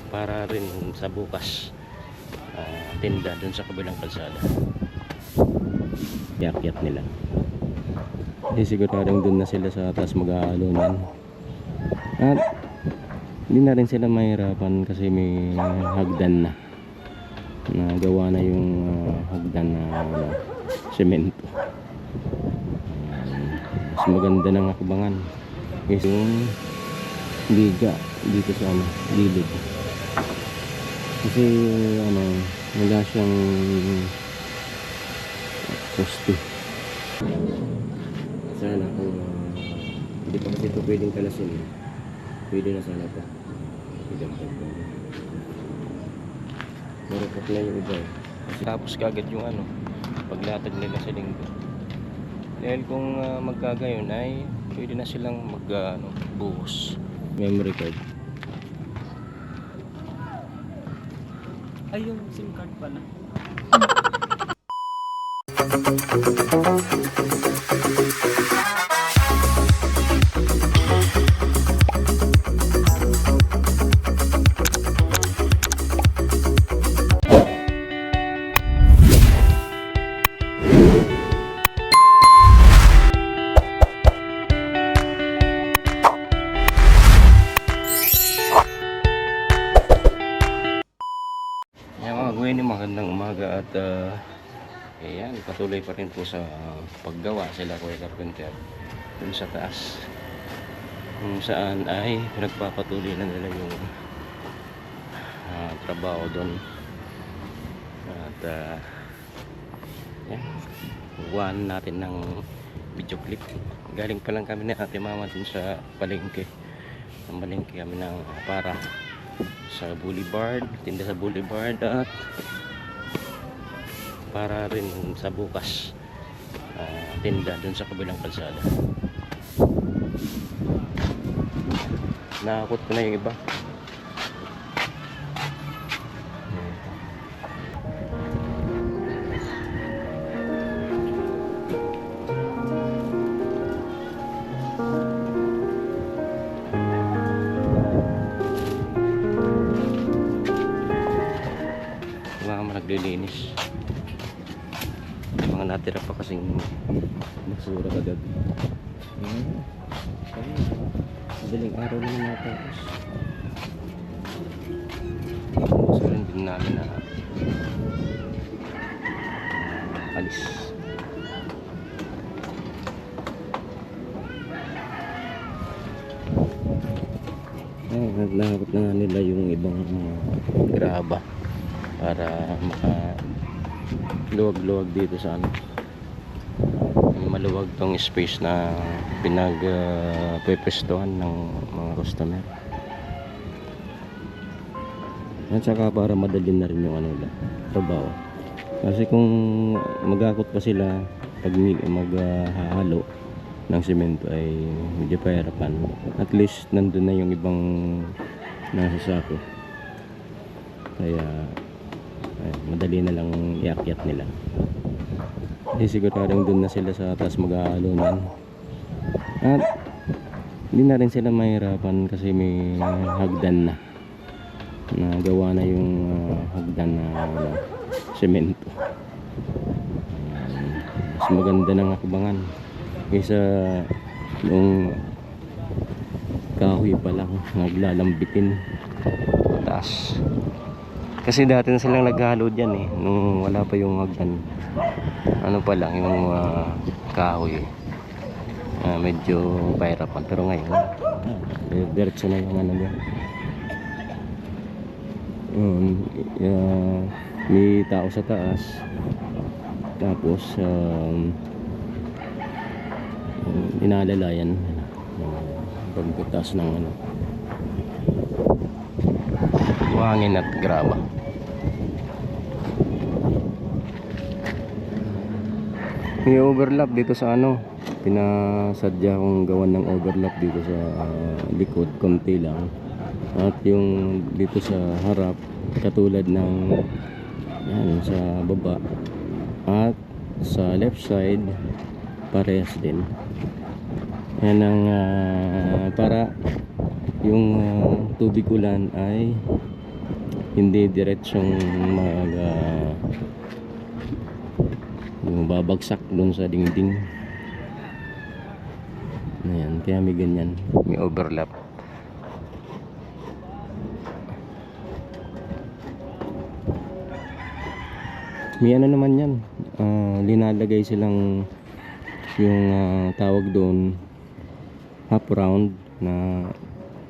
para rin sa bukas tinda dun sa kabilang kalsada. Yakyat nila. Siguradong dun na sila sa taas mag-aalunan. At hindi na rin sila mahirapan kasi may hagdan na. Nagawa na yung hagdan na semento. Mas maganda ng akbangan kasi yung liga dito sa gilid. Kasi wala siyang poste. Sana kung hindi pa kasi ito pwedeng kalasin, pwede na sana ito. Marupok na yung iba kasi tapos kagad yung paglatag nila sa linggo. Dahil kung magkagayon ay pwede na silang buhos. Memory card. Ay, yung SIM card pala. Magandang umaga at ayan, patuloy pa rin po sa paggawa sila Kuya Carpenter dun sa taas, kung saan ay nagpapatuloy na nila yung trabaho dun. At ayan, buwan natin ng video clip. Galing pa lang kami ni Ate Mama dun sa palengke. Ang palengke kami ng para sa Boulevard, tinda sa Boulevard, at para rin sa bukas tinda dun sa kabilang kalsada. Nakakot ko na yung iba. Naglilinis. Mga natira pa kasing basura kagad. Madaling araw na matapos. Gusto rin din namin na alis. Naglahapot na nila yung ibang graba para makaluwag-luwag dito sa maluwag tong space na pinagpepestuhan ng mga customer. At saka para madali na rin yung trabaho. Kasi kung magakot pa sila pag maghahalo ng semento ay medyo pahirapan. At least nandun na yung ibang nasa sako. Kaya madali na lang iakyat nila. Siguradong dun na sila sa taas mag-aalunan. At hindi na rin sila mahirapan kasi may hagdan na. Nagawa na yung hagdan na semento. Mas maganda ng akbangan kaysa nung kahoy pa lang naglalambitin taas. Kasi dati na silang naghalo dyan nung wala pa yung hagdan. Pa lang yung kahoy. Medyo pahirapan. Pero ngayon diretso na yung dyan. May tao sa taas. Tapos inalalayan pagbutas ng buhangin at graba. May overlap dito sa pinasadya kong gawan ng overlap dito sa likod, konti lang. At yung dito sa harap katulad ng yan sa baba at sa left side parehas din. Yan ang para yung tubig ulan ay hindi diretsong mag yung babagsak doon sa dingding. Ayan, kaya may ganyan, may overlap. May ano naman yan, linalagay silang yung tawag doon half round na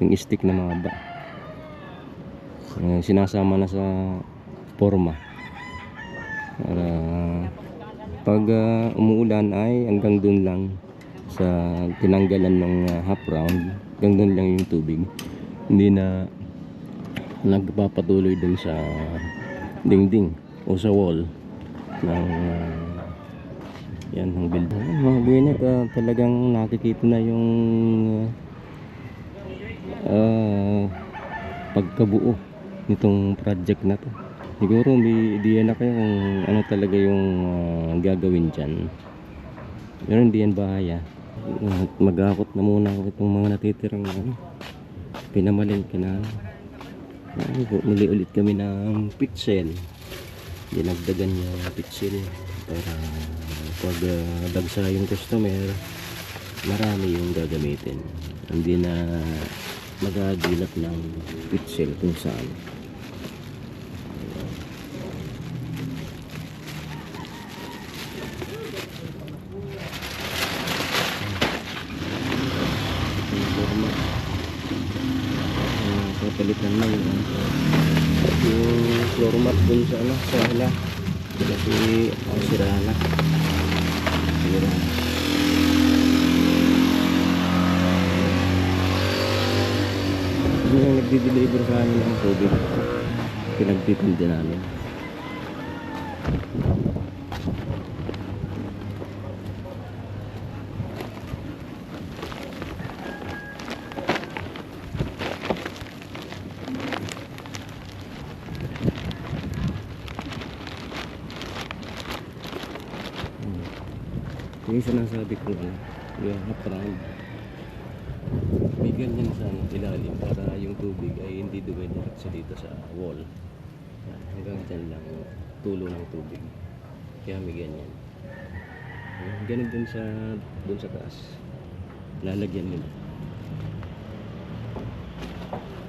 yung stick na mahaba. Sinasama na sa forma para pag umuulan ay hanggang doon lang sa tinanggalan ng half round, hanggang doon lang yung tubig, hindi na nagpapatuloy dun sa dingding o sa wall ng yan ng building. Mga buwinek, talagang nakikita na yung pagkabuo nitong project na to. Siguro may idea na kayo kung ano talaga yung gagawin dyan. Pero hindi yan bahaya. Mag-akot na muna ako itong mga natitirang pinamalingki na. Muli ulit kami ng pixel. Dinagdagan yung pixel para pag dagsa yung customer, marami yung gagamitin. Hindi na magagilap ng pixel kung saan. Palitan na yung floor mat dun sa sa hila kasi sira na yung nagdi-deliver sa amin ng tubig, pinagtitindi namin. Yung sinasabi ko yung half round, may ganyan sa ilalim para yung tubig ay hindi dumidiretso dito sa wall. Yan, hanggang dyan lang tulo ng tubig, kaya may ganyan. Ganun dun sa taas, lalagyan nila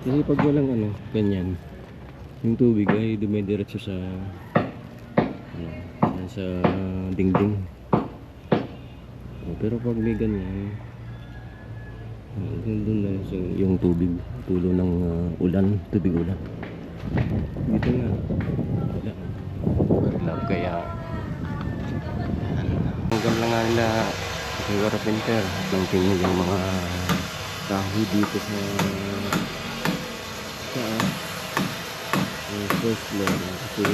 kasi pag walang ganyan, yung tubig ay dumidiretso sa sa dingding. Pero pag may ganyan, doon na yung tubig, tulo ng ulan, tubig ulan. Dito nga, wala. Overlap, kaya hanggang lang nga nila yung carpenter at lang tingin yung mga kahoy dito sa first floor kasi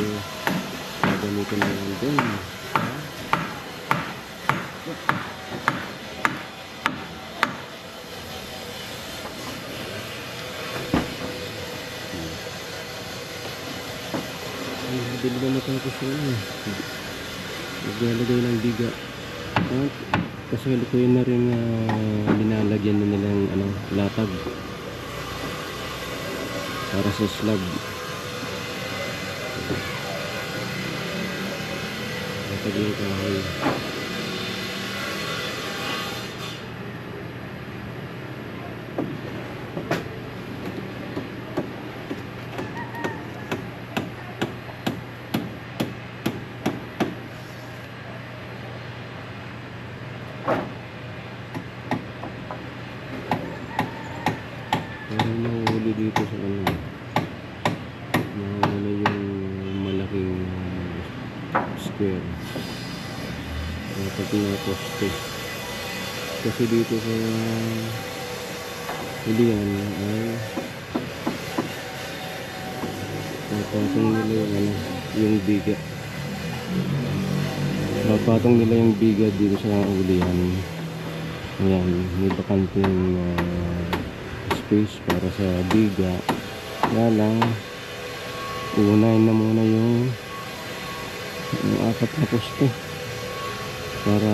gagamitin na yan doon. Bili na matapos yun. Naglalagay ng biga. At kasalukuyan na rin linalagyan na nilang latag para sa slab. Latag yung kahoy. Nahuli dito sa nahuli yung malaking square pati na poste kasi dito sa hulihan ay napatong nila yung biga, napatong nila yung biga dito sa hulihan. Ayan, may bakanting space para sa biga, kaya lang unahin na muna yung apat na poste para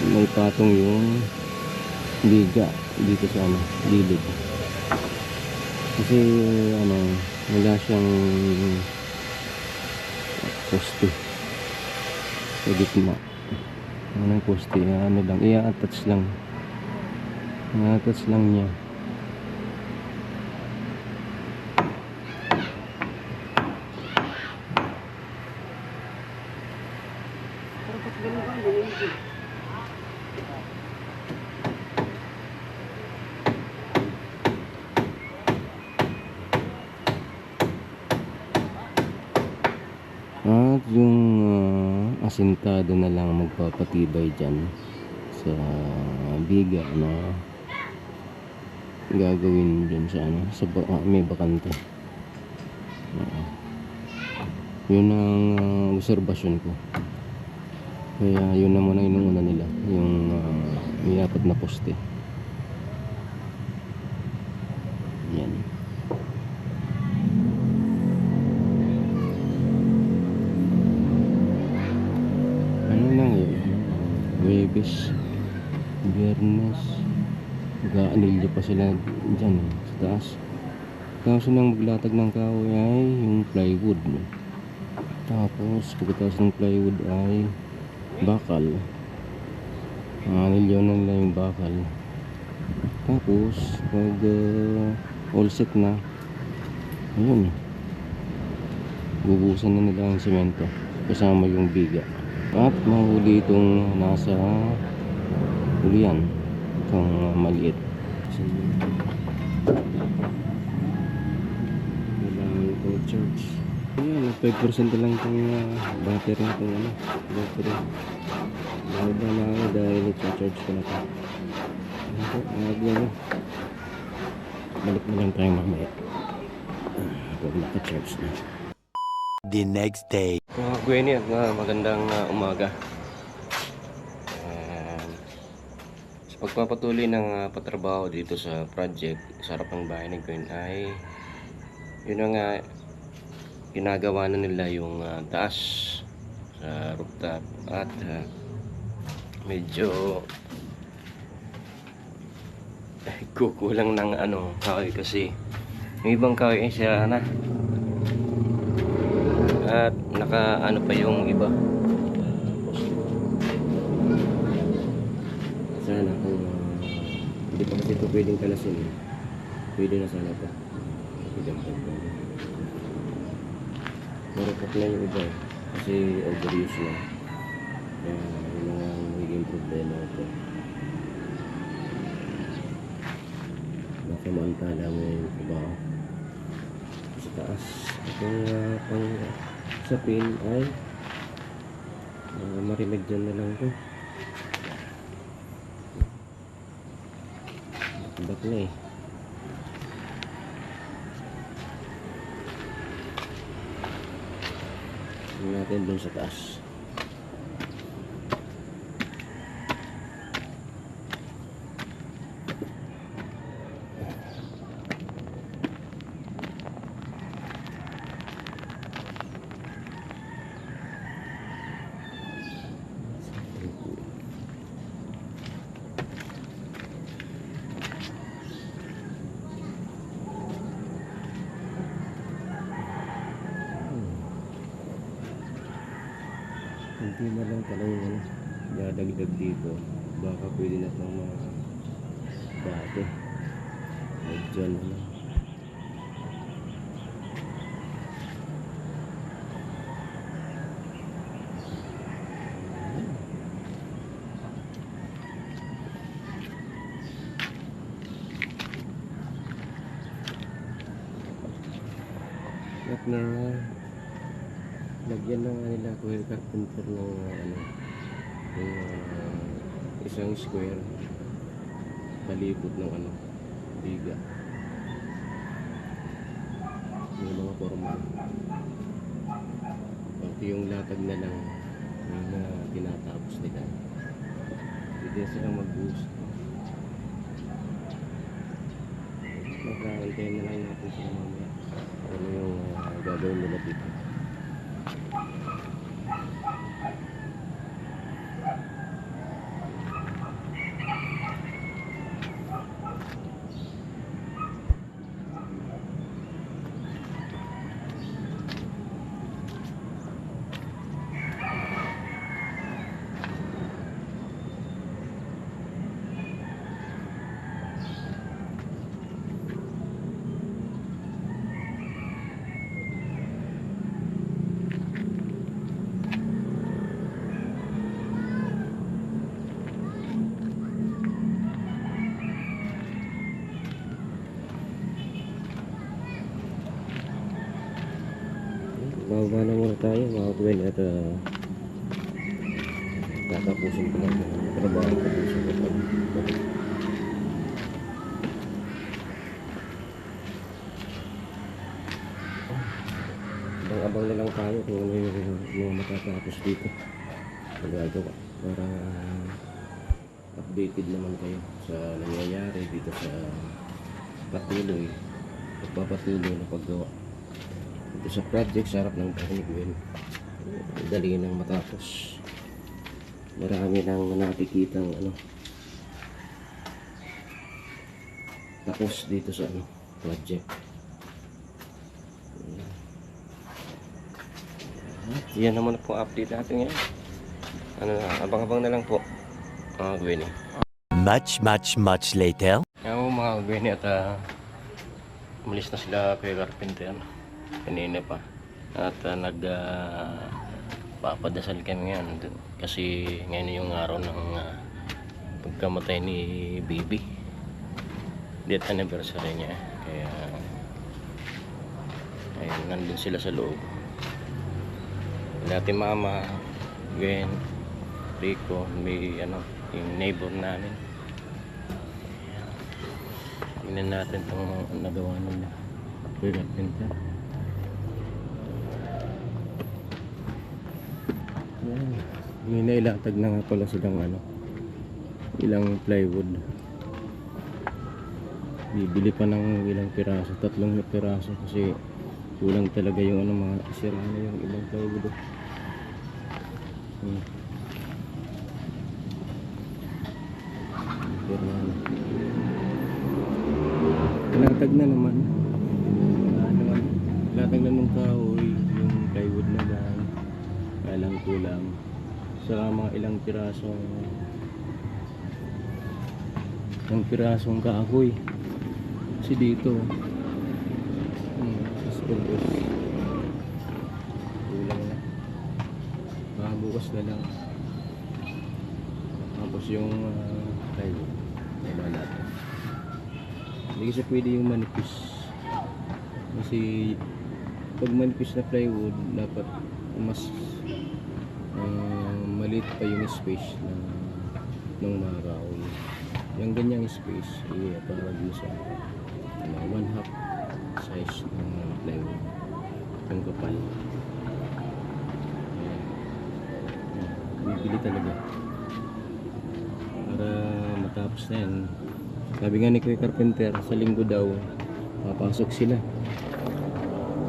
may patong yung biga dito sa ano, gilid. Kasi ano, wala siyang poste sa gitna. Ano yung poste? Ano lang, i-attach lang. I-attach lang niya. At yung asintado na lang magpapatibay dyan sa biga na gagawin dyan sa ano, sa may bakante. Yun ang obserbasyon ko. Kaya yun naman ang inuuna nila, yung may apat na poste. Yan. Ano lang yun? Huwebes, Biyernes, mag-aanilyo pa sila dyan sa taas. Tapos nang maglatag ng kahoy ay yung plywood. Tapos pagkatapos ng plywood ay bakal. Aanilyo na nila yung bakal. Tapos pag all set na, ayun, bubusan na nila ang semento kasama yung biga. At mahuli itong nasa ulian, itong maliit. Kailangan itong charge. Ayan, 5% na lang itong battery itong ano, battery. Bawal na ako dahil i-charge ko na ito. Ito, ano. Balik na lang tayo mamaya pag naka-charge na. The next day. Mga Gwenny, magandang umaga. Sa pagpapatuloy ng patrabaho dito sa project sa harapan bahay ni Gwen ay yun nga ginagawa na nila yung taas sa rooftop at medyo kukulang ng ano kahoy kasi yung ibang kahoy siya na at naka ano pa yung iba. Sana kung hindi pa kasi ito pwedeng kalasin, pwede na sana ito. Marupok na yung iba kasi overuse na. Kaya yun ang magiging problema ito. Baka maantala mo yung trabaho sa taas. Itong pang sa pin ay marimedyan na lang ito. Back na eh. Tingnan natin dun sa taas. Hindi na lang pala yung ano, dadagdag dito. Baka pwede na itong mga bate. Medyan na lang. At na lagyan na nga nila Kuya Carpenter ng ano, yung isang square palibot ng ano, biga yung mga formal pati yung latag na lang yung tinatapos nila hindi silang mag-boost. Magkakantayin na lang natin sila mamaya ano yung gagawin nila dito. Bababa na muna tayo mga kagwen at tatapusin ko lang yung trabaho ko dun sa kapag. Abang-abang na lang tayo kung ano yung mga matatapos dito. Magagawa para updated naman kayo sa nangyayari dito sa pagpapatuloy na paggawa dito sa project sa harap ng Carnigwell. Dali nang matapos. Marami nang nakikitang tapos dito sa project. Yan naman po update natin ngayon. Abang-abang na lang po mga Gwenny. Much later. Ako mga Gwenny at umalis na sila kay Carpenter kanina pa. At papadasal kami ngayon kasi ngayon yung araw ng pagkamatay ni Baby. Death anniversary niya. Kaya ayun, nandun sila sa loob. Dati mama, Gwen, Rico, may yung neighbor namin. Tingnan natin itong nagawa nila. Carpenter. May nailatag na nga pala silang ilang plywood. Bibili pa ng ilang piraso, 3 piraso kasi kulang talaga yung mga sira na yung ibang plywood. Latag na naman. Latag na ng kahoy, yung plywood na lang. Kailang kulang. Saka mga ilang pirasong kahoy. Kasi dito kulang na. Bukas na lang. Tapos yung plywood wala natin. Hindi kasi pwede yung manipis. Kasi pag manipis na plywood dapat mas maliit pa yung space ng mga kahoy. Yung ganyang space para dun sa 1/2 size ng plywood yung kapal. Bibili talaga para matapos na yan. Sabi nga ni Kuya Carpenter sa linggo daw papasok sila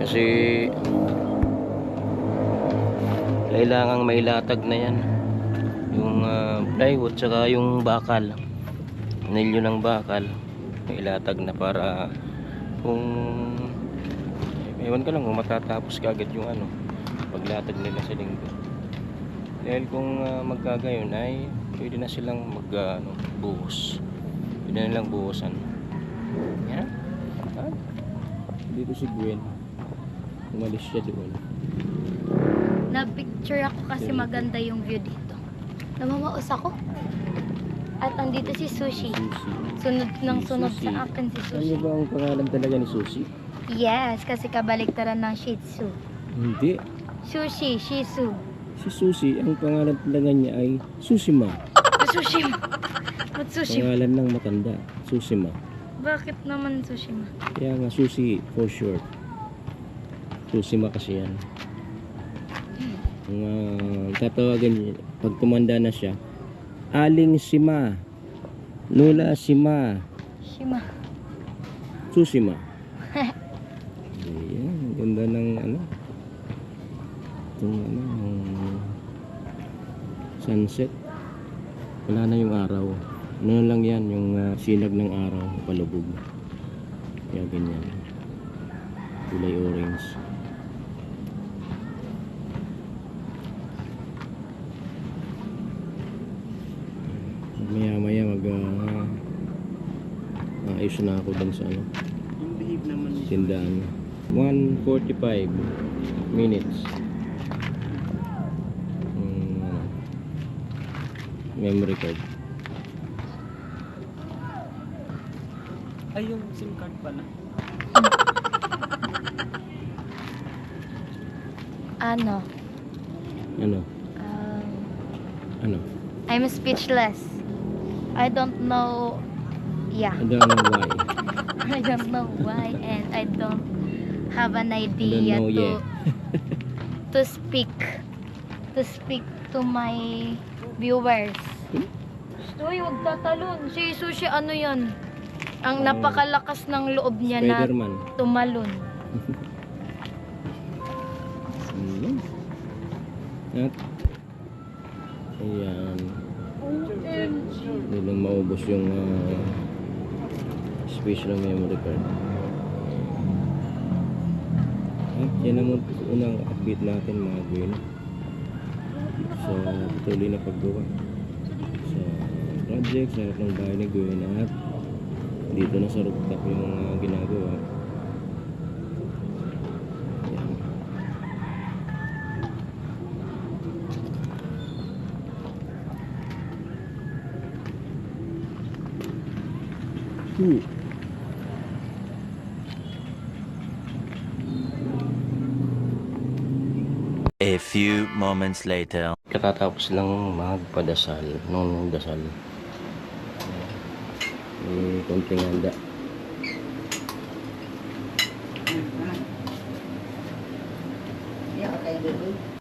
kasi kailangang mailatag na yan yung plywood saka yung bakal, nilyo ng bakal mailatag na para kung ewan ko lang kung matatapos kagad yung paglatag nila sa linggo. Dahil kung magkagayon ay pwede na silang buhos. Pwede na nilang buhusan. Yan. Dito si Gwen. Umalis siya doon. Na-picture ako kasi maganda yung view dito. Namamaos ako. At andito si Sushi. Sunod ng sunod Sushi. sa akin si Ano Sushi. ba ang pangalan talaga ni Sushi? Yes, kasi kabaliktaran ng Shih Tzu. Hindi. Sushi, Shih Tzu. Si Sushi, ang pangalan talaga niya ay Susima. Sushi. Ba't sushi? Pangalan ng matanda, Susima. Bakit naman sushi ma? Kaya nga Sushi for short. Susima kasi yan. Tatawagan niya, pag tumanda na siya, Aling Sima, Lola Sima, Shima. Susima. Ayan, ganda ng itong sunset. Wala na yung araw. Lang yan, yung sinag ng araw, palubog. Kaya ganyan. Kulay orange. Maya ayos na ako dun sa Yung behave naman niya. tindahan. 1:45 minutes. Memory card. Ay, yung SIM card pala. Ano? Ano? Um, Ano? I'm speechless. I don't know. Yeah. I don't know why. I don't know why, and I don't have an I idea don't know to yet. to speak to my viewers. Uy, huwag tatalon. Si Sushi, ano yan? Ang napakalakas ng loob niya na Spider-Man. tumalon. Hmm. At, ayan. Hindi lang maubos yung space ng memory card. At yan ang unang update natin mga Gwen. So, patuloy na paggawa sa project, sa harap ng bahay ni Gwen. At dito na sa rooftop yung ginagawa. Ayan. A few moments later. Katatapos lang magpadasal nung dasal. May konting handa. Iya, kayak gitu.